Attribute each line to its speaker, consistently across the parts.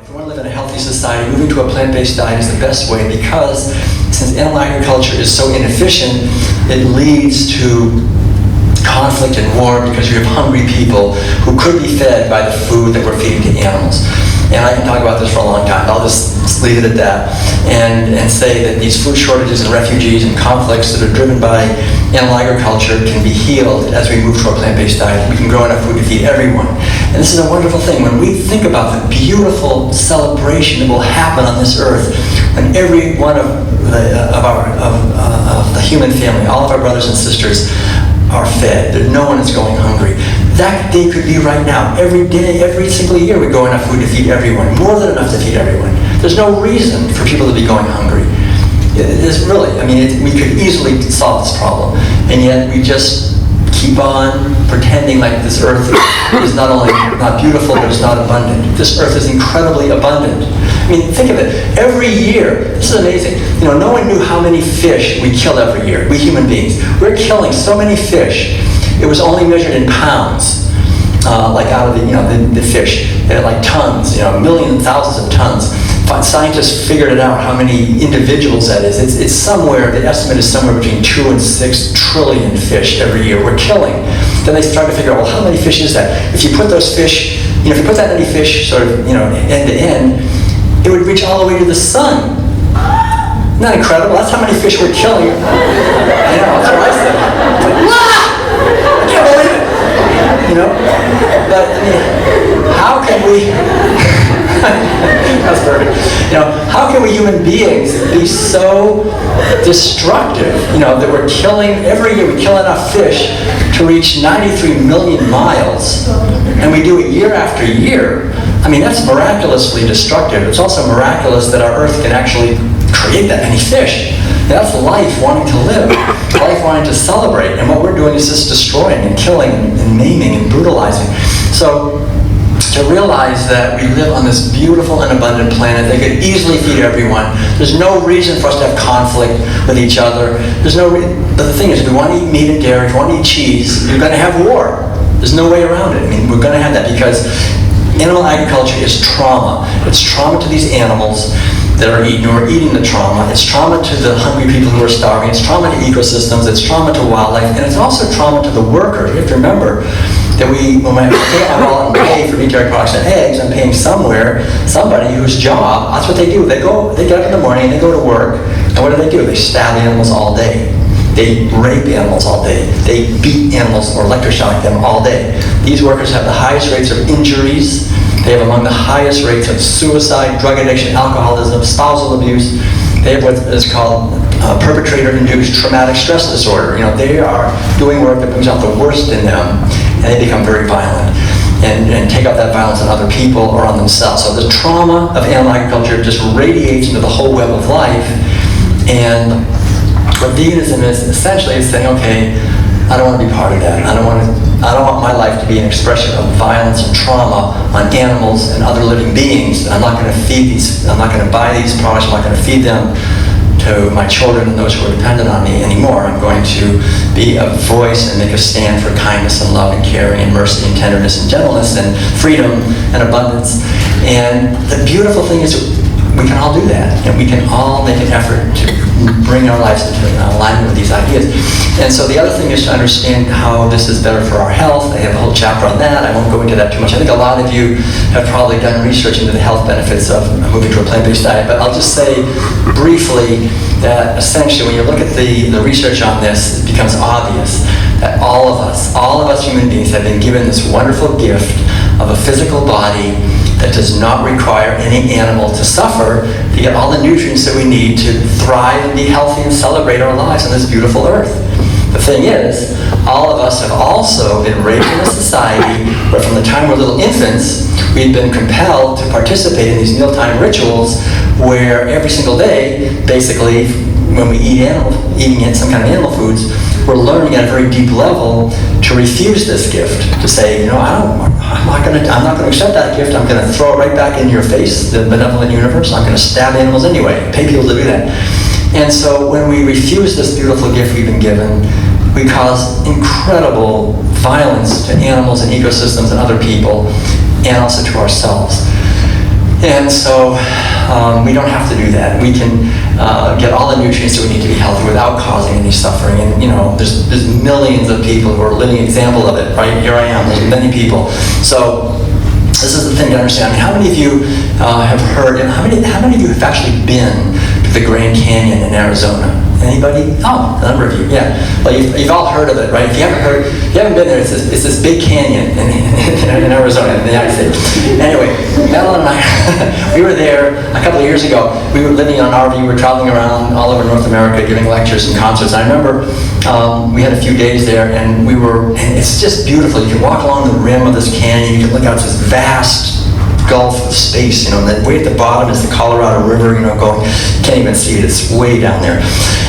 Speaker 1: If we want to live in a healthy society, moving to a plant-based diet is the best way, because since animal agriculture is so inefficient, it leads to conflict and war, because you have hungry people who could be fed by the food that we're feeding to animals. And I can talk about this for a long time. I'll just leave it at that and say that these food shortages and refugees and conflicts that are driven by animal agriculture can be healed as we move to a plant-based diet. We can grow enough food to feed everyone. And this is a wonderful thing. When we think about the beautiful celebration that will happen on this earth, when every one of the human family, all of our brothers and sisters, are fed, that no one is going hungry. That day could be right now. Every day, every single year, we grow enough food to feed everyone, more than enough to feed everyone. There's no reason for people to be going hungry. There's really, I mean, we could easily solve this problem, and yet we just keep on pretending like this earth is not only not beautiful, but it's not abundant. This earth is incredibly abundant. I mean, think of it. Every year, this is amazing. You know, no one knew how many fish we kill every year, we human beings. We're killing so many fish. It was only measured in pounds, like out of the fish. They're like tons, millions and thousands of tons. Scientists figured it out how many individuals that is. It's somewhere, the estimate is somewhere between 2 and 6 trillion fish every year we're killing. Then they started to figure out, well, how many fish is that? If you put those fish, if you put that many fish sort of, end to end, it would reach all the way to the sun. Isn't that incredible? That's how many fish we're killing. I know, that's what I said. It's like, I can't believe it. But I mean, how can we? That's perfect. How can we human beings be so destructive? That we're killing every year. We kill enough fish to reach 93 million miles, and we do it year after year. I mean, that's miraculously destructive. It's also miraculous that our Earth can actually create that many fish. That's life wanting to live, life wanting to celebrate. And what we're doing is just destroying and killing and maiming and brutalizing. So to realize that we live on this beautiful and abundant planet that could easily feed everyone. There's no reason for us to have conflict with each other. But the thing is, if we want to eat meat and dairy, if we want to eat cheese, you're going to have war. There's no way around it. I mean, we're going to have that because animal agriculture is trauma. It's trauma to these animals that are eating, who are eating the trauma. It's trauma to the hungry people who are starving. It's trauma to ecosystems. It's trauma to wildlife. And it's also trauma to the worker. You have to remember that when I take my wallet and pay for meat, dairy products and eggs, I'm paying somebody whose job, that's what they do. They get up in the morning, they go to work, and what do? They stab animals all day. They rape animals all day. They beat animals or electroshock them all day. These workers have the highest rates of injuries. They have among the highest rates of suicide, drug addiction, alcoholism, spousal abuse. They have what is called perpetrator-induced traumatic stress disorder. They are doing work that brings out the worst in them, and they become very violent and take out that violence on other people or on themselves. So the trauma of animal agriculture just radiates into the whole web of life. And what veganism is essentially is saying, okay, I don't want to be part of that. I don't want my life to be an expression of violence and trauma on animals and other living beings. I'm not going to feed these. I'm not going to buy these products. I'm not going to feed them to my children and those who are dependent on me anymore. I'm going to be a voice and make a stand for kindness and love and caring and mercy and tenderness and gentleness and freedom and abundance. And the beautiful thing is we can all do that, and we can all make an effort to bring our lives into alignment with these ideas. And so the other thing is to understand how this is better for our health. I have a whole chapter on that. I won't go into that too much. I think a lot of you have probably done research into the health benefits of moving to a plant-based diet, but I'll just say briefly that essentially when you look at the research on this, it becomes obvious that all of us human beings have been given this wonderful gift of a physical body that does not require any animal to suffer to get all the nutrients that we need to thrive and be healthy and celebrate our lives on this beautiful earth. The thing is, all of us have also been raised in a society where from the time we're little infants, we've been compelled to participate in these mealtime rituals where every single day, basically, when we eating some kind of animal foods, we're learning at a very deep level to refuse this gift, to say, I'm not going to accept that gift. I'm going to throw it right back in your face, the benevolent universe. I'm going to stab animals anyway, pay people to do that. And so when we refuse this beautiful gift we've been given, we cause incredible violence to animals and ecosystems and other people, and also to ourselves. And so we don't have to do that. We can get all the nutrients that we need to be healthy without causing any suffering. And there's millions of people who are a living example of it, right? Here I am, there's many people. So this is the thing to understand. I mean, how many of you have heard, how many of you have actually been to the Grand Canyon in Arizona? Anybody? Oh, a number of you, yeah. Well, you've all heard of it, right? If you haven't been there, it's this big canyon in Arizona, in the United States. Anyway, Madeline and I, we were there a couple of years ago. We were living on an RV. We were traveling around all over North America, giving lectures and concerts. And I remember we had a few days there, and and it's just beautiful. You can walk along the rim of this canyon. You can look out this vast gulf of space, and then way at the bottom is the Colorado River, going, you can't even see it, it's way down there.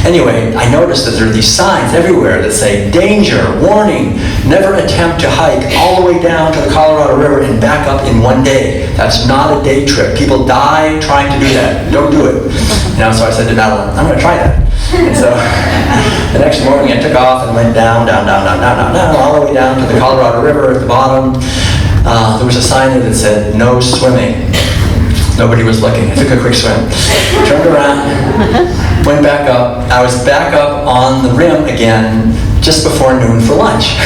Speaker 1: Anyway, I noticed that there are these signs everywhere that say, danger, warning, never attempt to hike all the way down to the Colorado River and back up in one day. That's not a day trip. People die trying to do that. Don't do it. So I said to Madeline, I'm going to try that. And so the next morning I took off and went down, all the way down to the Colorado River at the bottom. There was a sign there that said, no swimming. Nobody was looking. I took a quick swim. Turned around, went back up. I was back up on the rim again just before noon for lunch.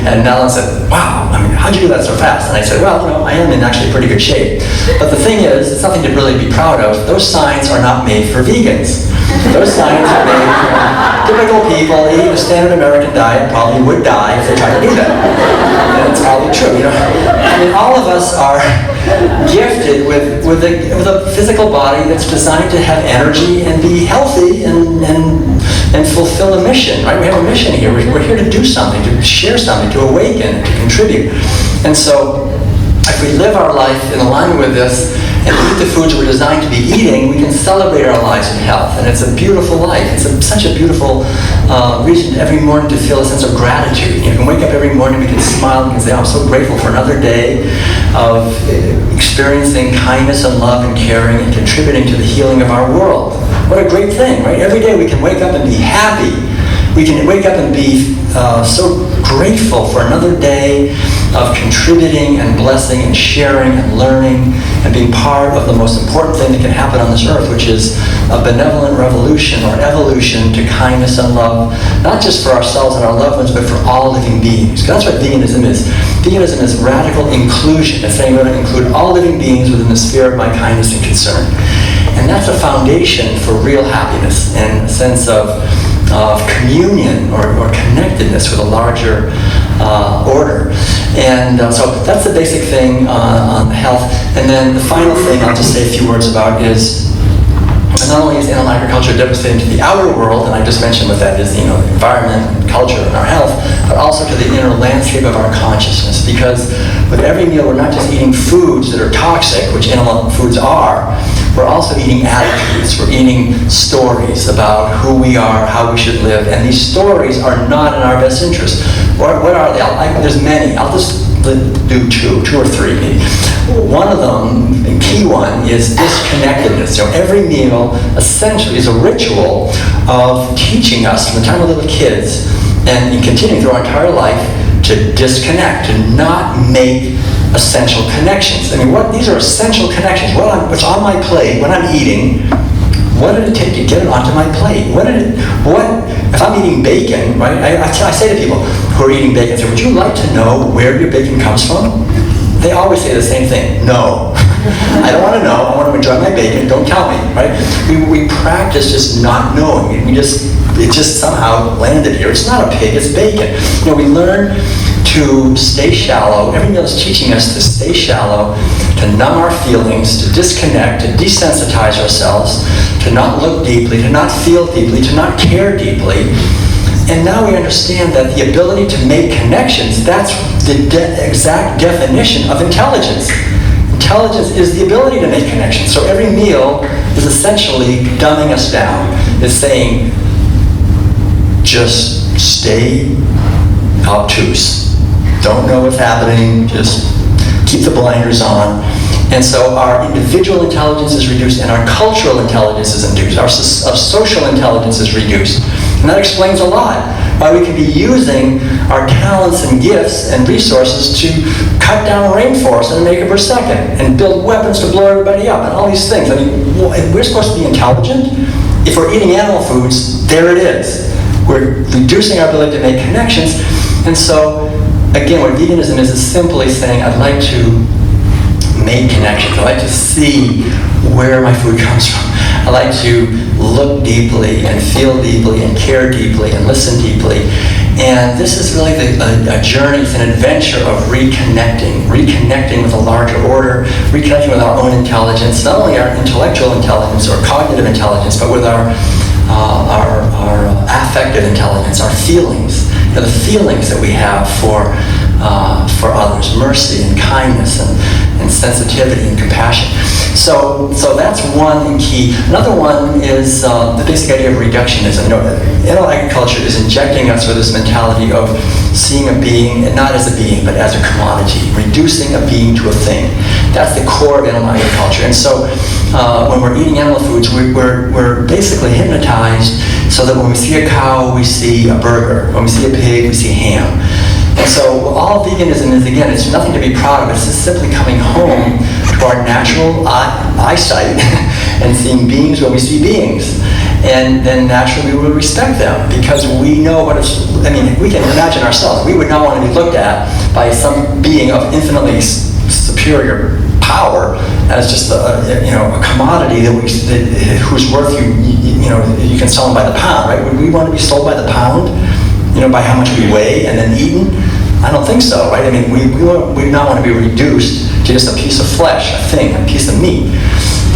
Speaker 1: And Madeline said, wow, how'd you do that so fast? And I said, well, I am in actually pretty good shape. But the thing is, it's nothing to really be proud of. Those signs are not made for vegans. Those signs are made for typical people eating a standard American diet, probably would die if they tried to do that. And it's probably true, all of us are gifted with a physical body that's designed to have energy and be healthy and fulfill a mission, right? We have a mission here. We're here to do something, to share something, to awaken, to contribute. And so if we live our life in alignment with this and eat the foods we're designed to be eating, we can celebrate our lives in health. And it's a beautiful life. It's such a beautiful reason every morning to feel a sense of gratitude. You can wake up every morning, we can smile, and we can say, I'm so grateful for another day of experiencing kindness and love and caring and contributing to the healing of our world. What a great thing, right? Every day we can wake up and be happy. We can wake up and be so grateful for another day of contributing and blessing and sharing and learning and being part of the most important thing that can happen on this earth, which is a benevolent revolution or evolution to kindness and love, not just for ourselves and our loved ones, but for all living beings. Because that's what veganism is. Veganism is radical inclusion. It's saying we're going to include all living beings within the sphere of my kindness and concern. And that's a foundation for real happiness and a sense of communion or connectedness with a larger order. And so that's the basic thing on health. And then the final thing I'll just say a few words about is not only is animal agriculture devastating to the outer world, and I just mentioned what that is, the environment, and culture, and our health, but also to the inner landscape of our consciousness. Because with every meal, we're not just eating foods that are toxic, which animal foods are, we're also eating attitudes. We're eating stories about who we are, how we should live, and these stories are not in our best interest. What are they? There's many. I'll just do two or three maybe. One of them, the key one, is disconnectedness. So every meal essentially is a ritual of teaching us from the time we're little kids and continuing through our entire life to disconnect, to not make essential connections. These are essential connections. What's on my plate when I'm eating? What did it take to get it onto my plate? If I'm eating bacon, right? I say to people who are eating bacon, I say, would you like to know where your bacon comes from? They always say the same thing, no. I don't want to know, I want to enjoy my bacon, don't tell me, right? We practice just not knowing. It just somehow landed here. It's not a pig, it's bacon. We learn to stay shallow. Every meal is teaching us to stay shallow, to numb our feelings, to disconnect, to desensitize ourselves, to not look deeply, to not feel deeply, to not care deeply. And now we understand that the ability to make connections, that's the exact definition of intelligence. Intelligence is the ability to make connections. So every meal is essentially dumbing us down. It's saying, just stay obtuse. Don't know what's happening, just keep the blinders on. And so our individual intelligence is reduced and our cultural intelligence is reduced. Our social intelligence is reduced. And that explains a lot why we could be using our talents and gifts and resources to cut down a rainforest at an acre per second and build weapons to blow everybody up and all these things. I mean, we're supposed to be intelligent. If we're eating animal foods, there it is. We're reducing our ability to make connections. And so, again, what veganism is simply saying, I'd like to make connections. I like to see where my food comes from. I like to look deeply and feel deeply and care deeply and listen deeply. And this is really a journey, it's an adventure of reconnecting with a larger order, reconnecting with our own intelligence, not only our intellectual intelligence or cognitive intelligence, but with our affective intelligence, our feelings, the feelings that we have for others, mercy and kindness and sensitivity and compassion. So that's one key. Another one is the basic idea of reductionism. Animal agriculture is injecting us with this mentality of seeing a being, and not as a being, but as a commodity, reducing a being to a thing. That's the core of animal agriculture. And so when we're eating animal foods, we're basically hypnotized so that when we see a cow, we see a burger. When we see a pig, we see ham. And so all veganism is, again, it's nothing to be proud of. It's just simply coming home to our natural eyesight and seeing beings when we see beings. And then naturally we will respect them because we know what it's, we can imagine ourselves. We would not want to be looked at by some being of infinitely superior power as just a commodity whose worth you can sell them by the pound, right? Would we want to be sold by the pound? By how much we weigh and then eaten? I don't think so, right? We not want to be reduced to just a piece of flesh, a thing, a piece of meat.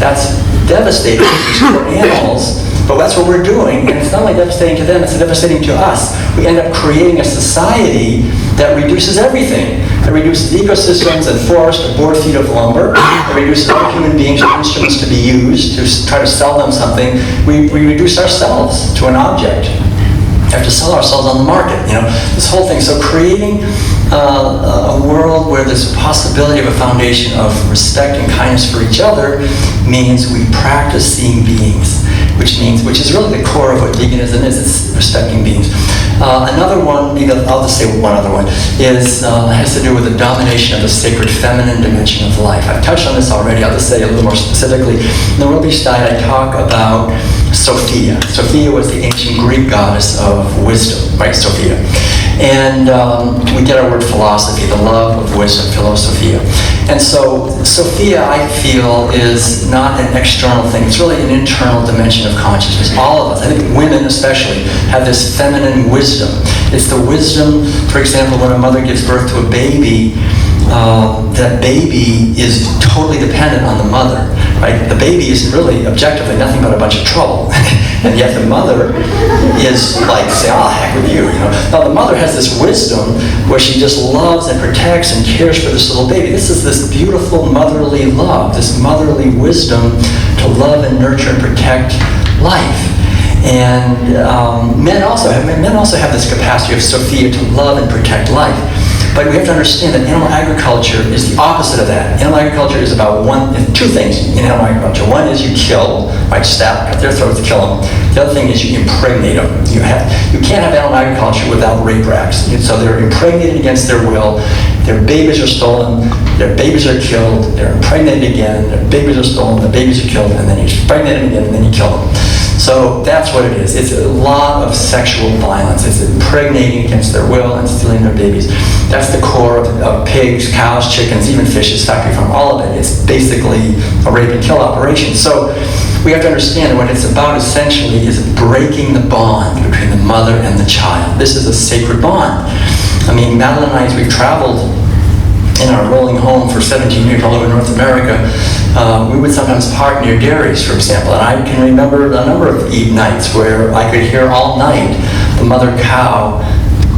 Speaker 1: That's devastating to animals, but that's what we're doing. And it's not only devastating to them, it's devastating to us. We end up creating a society that reduces everything. It reduces ecosystems and forests to board feet of lumber. It reduces other human beings to instruments to be used to try to sell them something. We reduce ourselves to an object. We have to sell ourselves on the market, this whole thing. So creating a world where there's a possibility of a foundation of respect and kindness for each other means we practice seeing beings, which is really the core of what veganism is, it's respecting beings. Another one, I'll just say one other one, has to do with the domination of the sacred feminine dimension of life. I've touched on this already, I'll just say a little more specifically. In the Rubbish Diet, I talk about Sophia. Sophia was the ancient Greek goddess of wisdom, right, Sophia. And we get our word philosophy, the love of wisdom, philosophia. And so Sophia, I feel, is not an external thing. It's really an internal dimension of consciousness. All of us, I think women especially, have this feminine wisdom. It's the wisdom, for example, when a mother gives birth to a baby, that baby is totally dependent on the mother, right? The baby is really objectively nothing but a bunch of trouble. And yet the mother is like, say, heck with you, Now the mother has this wisdom where she just loves and protects and cares for this little baby. This is this beautiful motherly love, this motherly wisdom to love and nurture and protect life. And men also have this capacity of Sophia to love and protect life. But we have to understand that animal agriculture is the opposite of that. Animal agriculture is about two things in animal agriculture. One is you kill, right, cut their throats, kill them. The other thing is you impregnate them. You can't have animal agriculture without rape racks. So they're impregnated against their will. Their babies are stolen. Their babies are killed. They're impregnated again. Their babies are stolen. Their babies are killed. And then you impregnate them again, and then you kill them. So that's what it is. It's a lot of sexual violence. It's impregnating against their will and stealing their babies. That's the core of pigs, cows, chickens, even fishes, factory farm, all of it. It's basically a rape and kill operation. So we have to understand that what it's about essentially is breaking the bond between the mother and the child. This is a sacred bond. Madeline and I, as we've traveled in our rolling home for 17 years all over North America, we would sometimes park near dairies, for example, and I can remember a number of nights where I could hear all night the mother cow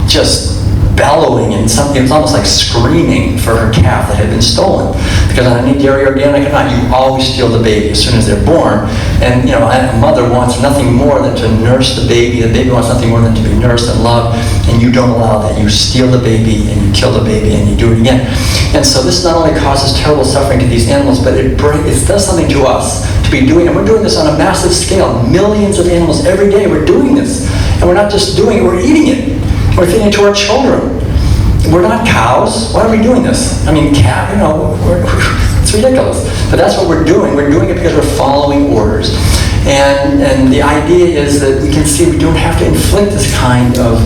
Speaker 1: just bellowing, and it was almost like screaming for her calf that had been stolen. Because on any dairy organic or not, you always steal the baby as soon as they're born. And a mother wants nothing more than to nurse the baby. The baby wants nothing more than to be nursed and loved. And you don't allow that. You steal the baby and you kill the baby and you do it again. And so this not only causes terrible suffering to these animals, but it does something to us to be doing, and we're doing this on a massive scale. Millions of animals every day, we're doing this. And we're not just doing it, we're eating it. We're feeding it to our children. We're not cows. Why are we doing this? I mean, it's ridiculous. But that's what we're doing. We're doing it because we're following orders. And the idea is that we can see we don't have to inflict this kind of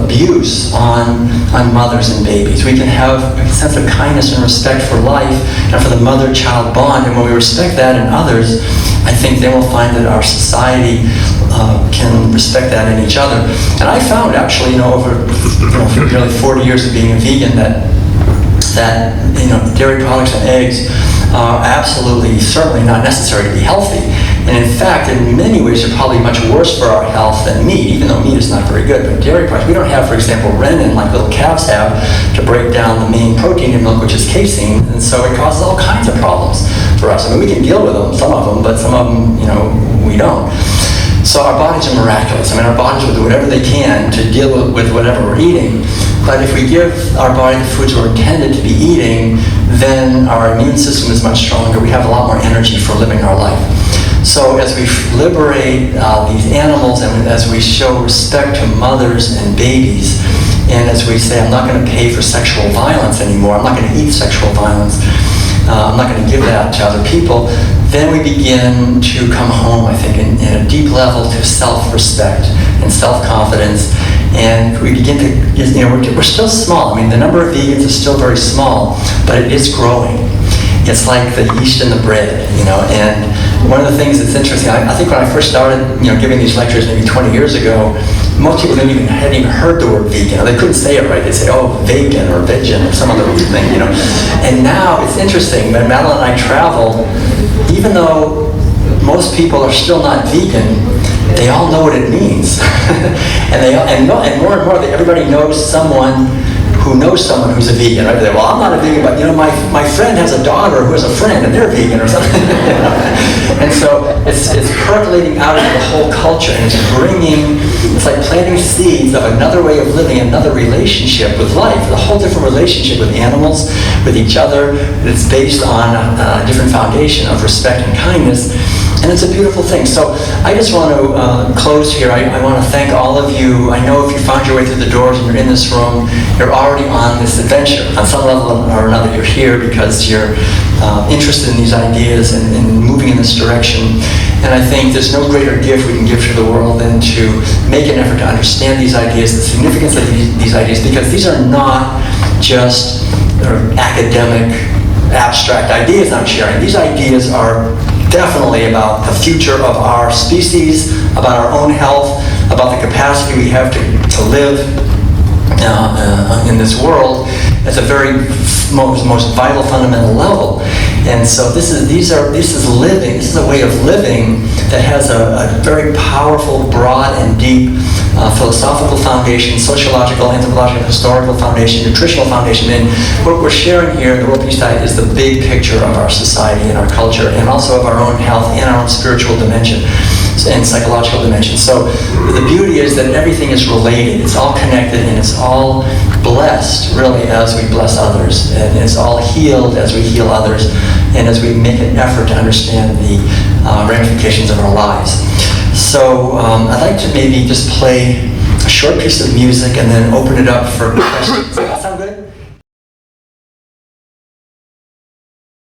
Speaker 1: abuse on mothers and babies. We can have a sense of kindness and respect for life and for the mother-child bond. And when we respect that in others, I think then we'll find that our society can respect that in each other. And I found actually, over nearly 40 years of being a vegan that dairy products and eggs are absolutely, certainly not necessary to be healthy. And in fact, in many ways, they're probably much worse for our health than meat, even though meat is not very good. But dairy products, we don't have, for example, renin like little calves have to break down the main protein in milk, which is casein. And so it causes all kinds of problems for us. I mean, we can deal with them, some of them, but some of them, we don't. So our bodies are miraculous. I mean, our bodies will do whatever they can to deal with whatever we're eating. But if we give our body the foods we're intended to be eating, then our immune system is much stronger. We have a lot more energy for living our life. So as we liberate these animals and as we show respect to mothers and babies, and as we say, I'm not going to pay for sexual violence anymore, I'm not going to eat sexual violence, I'm not going to give that to other people, then we begin to come home, I think, in a deep level to self-respect and self-confidence. And we begin to, we're still small. I mean, the number of vegans is still very small, but it is growing. It's like the yeast in the bread, and one of the things that's interesting, I think when I first started, giving these lectures maybe 20 years ago, most people hadn't even heard the word vegan. They couldn't say it right. They'd say, oh, vegan or vegan or some other thing, And now it's interesting, when Madeline and I travel, even though most people are still not vegan, they all know what it means. and more and more, everybody knows someone who knows someone who's a vegan, right? Well, I'm not a vegan, but my friend has a daughter who has a friend, and they're vegan or something. And so it's percolating out into the whole culture, and it's like planting seeds of another way of living, another relationship with life, a whole different relationship with animals, with each other. It's based on a different foundation of respect and kindness. And it's a beautiful thing. So I just want to close here. I want to thank all of you. I know if you found your way through the doors and you're in this room, you're already on this adventure. On some level or another, you're here because you're interested in these ideas and moving in this direction. And I think there's no greater gift we can give to the world than to make an effort to understand these ideas, the significance of these ideas, because these are not just academic, abstract ideas I'm sharing. These ideas are definitely about the future of our species, about our own health, about the capacity we have to live in this world at the very most vital, fundamental level. And so this is living. This is a way of living that has a very powerful, broad, and deep philosophical foundation, sociological, anthropological, historical foundation, nutritional foundation. And what we're sharing here in the World Peace Diet is the big picture of our society and our culture, and also of our own health and our own spiritual dimension and psychological dimension. So the beauty is that everything is related. It's all connected, and it's all blessed, really, as we bless others. And it's all healed as we heal others, and as we make an effort to understand the ramifications of our lives. So I'd like to maybe just play a short piece of music and then open it up for questions.